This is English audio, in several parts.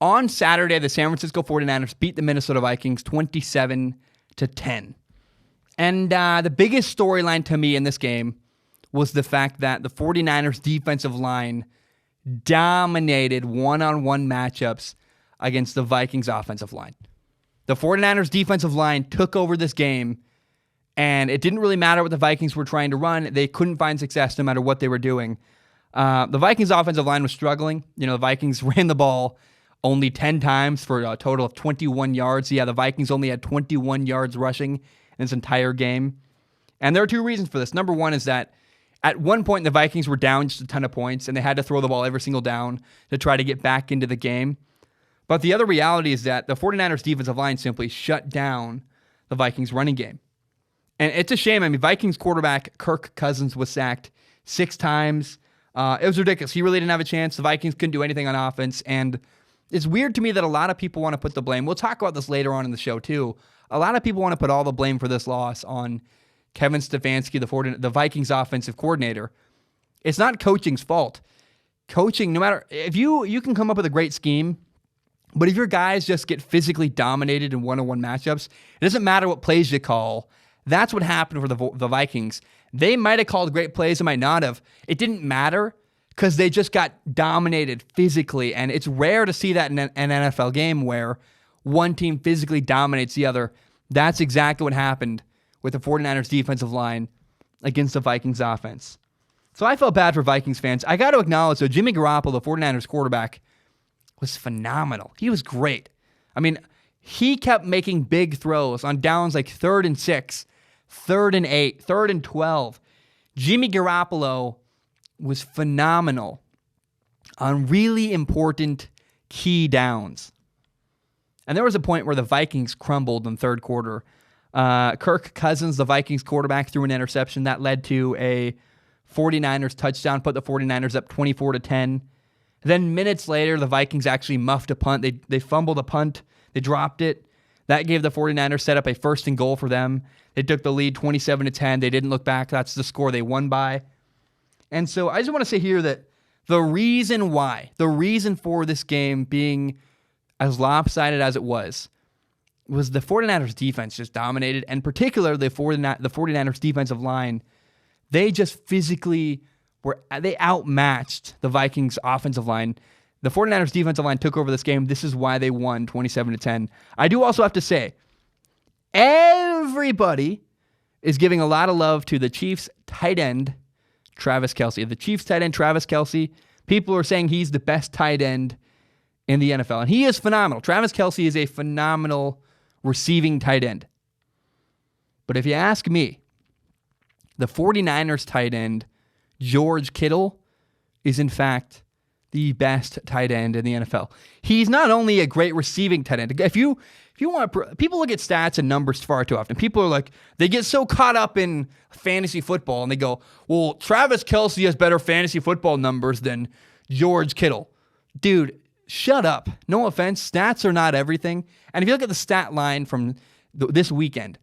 On Saturday, the San Francisco 49ers beat the Minnesota Vikings 27-10. And the biggest storyline to me in this game was the fact that the 49ers defensive line dominated one-on-one matchups against the Vikings offensive line. The 49ers defensive line took over this game, and it didn't really matter what the Vikings were trying to run. They couldn't find success no matter what they were doing. The Vikings offensive line was struggling. The Vikings ran the ball only 10 times for a total of 21 yards. Yeah, the Vikings only had 21 yards rushing in this entire game. And there are two reasons for this. Number one is that at one point, the Vikings were down just a ton of points, and they had to throw the ball every single down to try to get back into the game. But the other reality is that the 49ers defensive line simply shut down the Vikings running game. And it's a shame. I mean, Vikings quarterback Kirk Cousins was sacked 6 times. It was ridiculous. He really didn't have a chance. The Vikings couldn't do anything on offense. And it's weird to me that a lot of people want to put the blame. We'll talk about this later on in the show, too. A lot of people want to put all the blame for this loss on Kevin Stefanski, the Vikings offensive coordinator. It's not coaching's fault. Coaching, no matter, if you can come up with a great scheme, but if your guys just get physically dominated in one-on-one matchups, it doesn't matter what plays you call. That's what happened for the Vikings. They might have called great plays, they might not have. It didn't matter because they just got dominated physically, and it's rare to see that in an NFL game where one team physically dominates the other. That's exactly what happened with the 49ers defensive line against the Vikings offense. So I felt bad for Vikings fans. I got to acknowledge, though, Jimmy Garoppolo, the 49ers quarterback, was phenomenal. He was great. I mean, he kept making big throws on downs like 3rd and 6, 3rd and 8, 3rd and 12. Jimmy Garoppolo was phenomenal on really important key downs. And there was a point where the Vikings crumbled in third quarter. Kirk Cousins, the Vikings quarterback, threw an interception that led to a 49ers touchdown, put the 49ers up 24-10. Then minutes later, the Vikings actually muffed a punt. They fumbled a punt. They dropped it. That gave the 49ers set up a 1st and goal for them. They took the lead 27-10. They didn't look back. That's the score they won by. And so I just want to say here that the reason for this game being as lopsided as it was the 49ers defense just dominated, and particularly the 49ers defensive line. They just physically they outmatched the Vikings offensive line. The 49ers defensive line took over this game. This is why they won 27-10. I do also have to say, everybody is giving a lot of love to the Chiefs tight end, Travis Kelce. The Chiefs tight end, Travis Kelce, people are saying he's the best tight end in the NFL, and he is phenomenal. Travis Kelce is a phenomenal receiving tight end. But if you ask me, the 49ers tight end, George Kittle, is in fact the best tight end in the NFL. He's not only a great receiving tight end. If you want, people look at stats and numbers far too often. People are like, they get so caught up in fantasy football and they go, well, Travis Kelce has better fantasy football numbers than George Kittle. Dude, shut up. No offense. Stats are not everything. And if you look at the stat line from this weekend,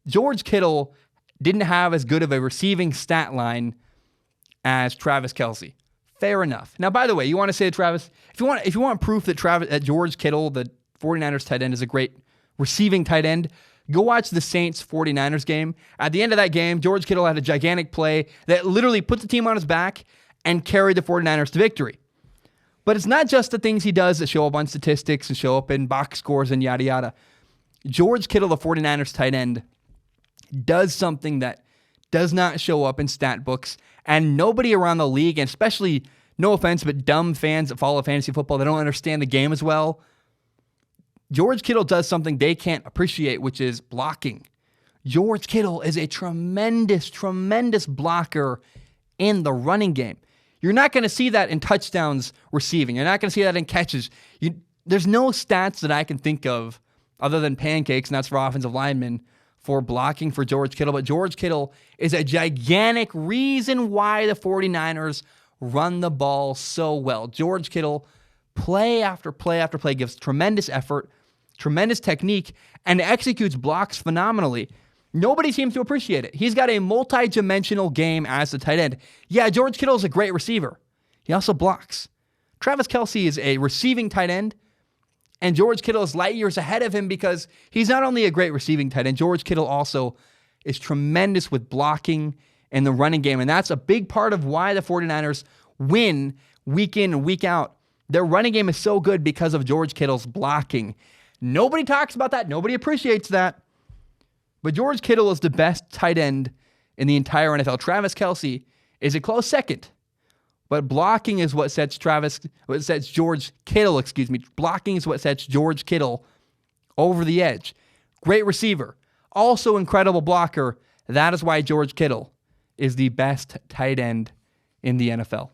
George Kittle didn't have as good of a receiving stat line as Travis Kelce. Fair enough. Now, by the way, you want to say Travis, if you want proof that George Kittle, the 49ers tight end, is a great receiving tight end, go watch the Saints 49ers game. At the end of that game, George Kittle had a gigantic play that literally put the team on his back and carried the 49ers to victory. But it's not just the things he does that show up on statistics and show up in box scores and yada yada. George Kittle, the 49ers tight end, does something that does not show up in stat books, and nobody around the league, and especially, no offense, but dumb fans that follow fantasy football, they don't understand the game as well. George Kittle does something they can't appreciate, which is blocking. George Kittle is a tremendous, tremendous blocker in the running game. You're not going to see that in touchdowns receiving. You're not going to see that in catches. There's no stats that I can think of other than pancakes, and that's for offensive linemen, for blocking for George Kittle. But George Kittle is a gigantic reason why the 49ers run the ball so well. George Kittle, play after play after play, gives tremendous effort, tremendous technique, and executes blocks phenomenally. Nobody seems to appreciate it. He's got a multi-dimensional game as a tight end. Yeah, George Kittle is a great receiver. He also blocks. Travis Kelce is a receiving tight end, And George Kittle is light years ahead of him because he's not only a great receiving tight end, George Kittle also is tremendous with blocking and the running game. And that's a big part of why the 49ers win week in and week out. Their running game is so good because of George Kittle's blocking. Nobody talks about that. Nobody appreciates that. But George Kittle is the best tight end in the entire NFL. Travis Kelce is a close second. But blocking is what sets George Kittle, Blocking is what sets George Kittle over the edge. Great receiver. Also incredible blocker. That is why George Kittle is the best tight end in the NFL.